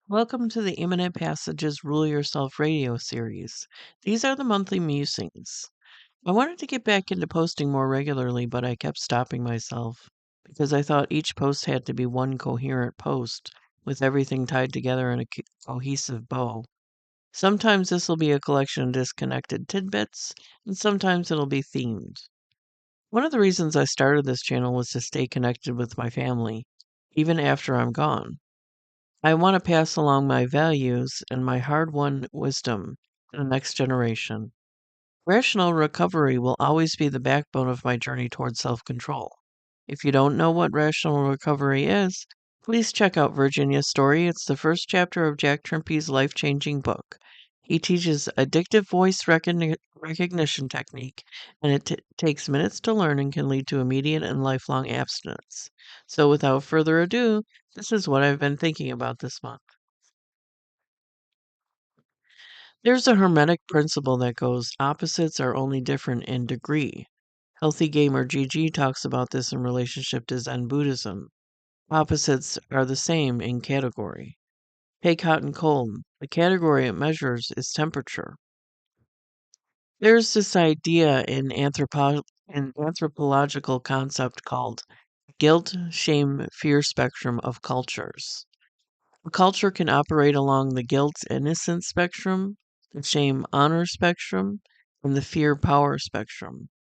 Welcome to the Immanent Passages Rule Yourself radio series. These are the monthly musings. I wanted to get back into posting more regularly, but I kept stopping myself because I thought each post had to be one coherent post with everything tied together in a cohesive bow. Sometimes this will be a collection of disconnected tidbits, and sometimes it'll be themed. One of the reasons I started this channel was to stay connected with my family, even after I'm gone. I want to pass along my values and my hard won wisdom to the next generation. Rational recovery will always be the backbone of my journey toward self control. If you don't know what rational recovery is, please check out Virginia's story. It's the first chapter of Jack Trimpey's life changing book. He teaches addictive voice recognition technique, and it takes minutes to learn and can lead to immediate and lifelong abstinence. So, without further ado, this is what I've been thinking about this month. There's a hermetic principle that goes opposites are only different in degree. Healthy Gamer GG talks about this in relationship to Zen Buddhism. Opposites are the same in category. Take hot and cold. The category it measures is temperature. There's this idea in an anthropological concept called guilt, shame, fear spectrum of cultures. A culture can operate along the guilt innocence spectrum, the shame honor spectrum, and the fear power spectrum.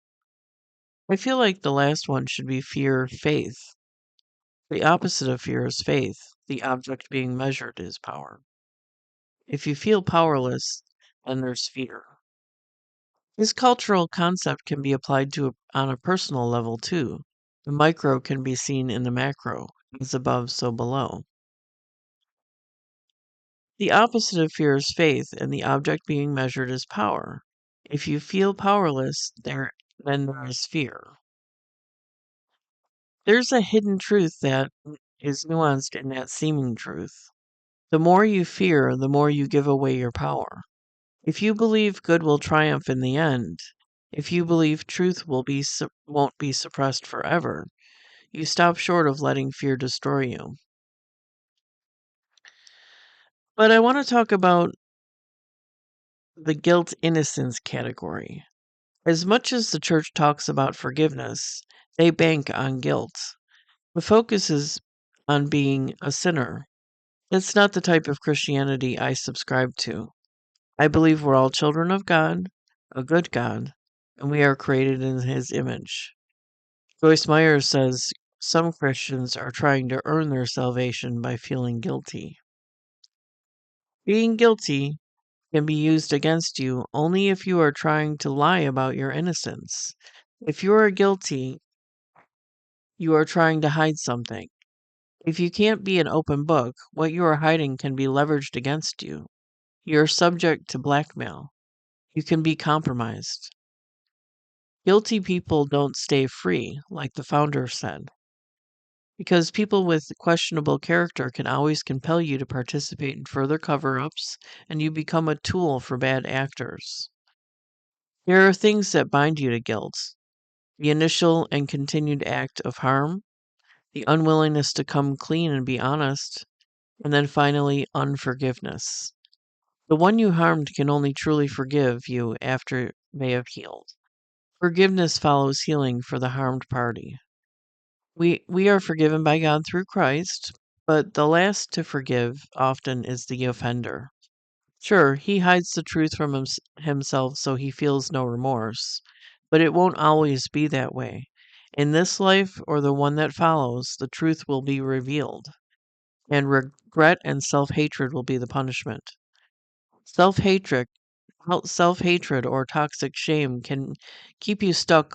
I feel like the last one should be fear faith. The opposite of fear is faith. The object being measured is power. If you feel powerless, then there's fear. This cultural concept can be applied on a personal level too. The micro can be seen in the macro, as above, so below. The opposite of fear is faith, and the object being measured is power. If you feel powerless, then there is fear. There's a hidden truth that is nuanced in that seeming truth. The more you fear, the more you give away your power. If you believe good will triumph in the end, if you believe truth won't be suppressed forever, you stop short of letting fear destroy you. But I want to talk about the guilt innocence category. As much as the church talks about forgiveness, they bank on guilt. The focus is on being a sinner. That's not the type of Christianity I subscribe to. I believe we're all children of God, a good God, and we are created in His image. Joyce Meyer says some Christians are trying to earn their salvation by feeling guilty. Being guilty can be used against you only if you are trying to lie about your innocence. If you are guilty, you are trying to hide something. If you can't be an open book, what you are hiding can be leveraged against you. You're subject to blackmail. You can be compromised. Guilty people don't stay free, like the founder said, because people with questionable character can always compel you to participate in further cover ups, and you become a tool for bad actors. There are things that bind you to guilt: the initial and continued act of harm, the unwillingness to come clean and be honest, and then finally, unforgiveness. The one you harmed can only truly forgive you after they have healed. Forgiveness follows healing for the harmed party. We are forgiven by God through Christ, but the last to forgive often is the offender. Sure, he hides the truth from himself so he feels no remorse, but it won't always be that way. In this life or the one that follows, the truth will be revealed, and regret and self-hatred will be the punishment. Self-hatred, self-hatred or toxic shame can keep you stuck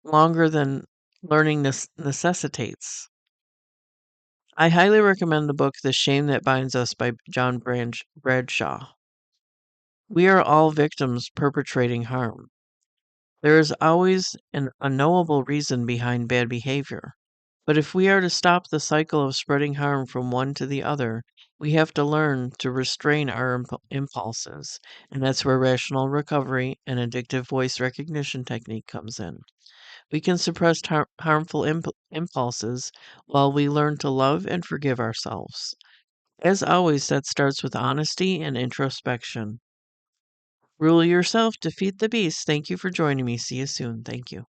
longer than learning necessitates. I highly recommend the book The Shame That Binds Us by John Bradshaw. We are all victims perpetrating harm. There is always an unknowable reason behind bad behavior. But if we are to stop the cycle of spreading harm from one to the other, we have to learn to restrain our impulses. And that's where rational recovery and addictive voice recognition technique comes in. We can suppress harmful impulses while we learn to love and forgive ourselves. As always, that starts with honesty and introspection. Rule yourself, defeat the beast. Thank you for joining me. See you soon. Thank you.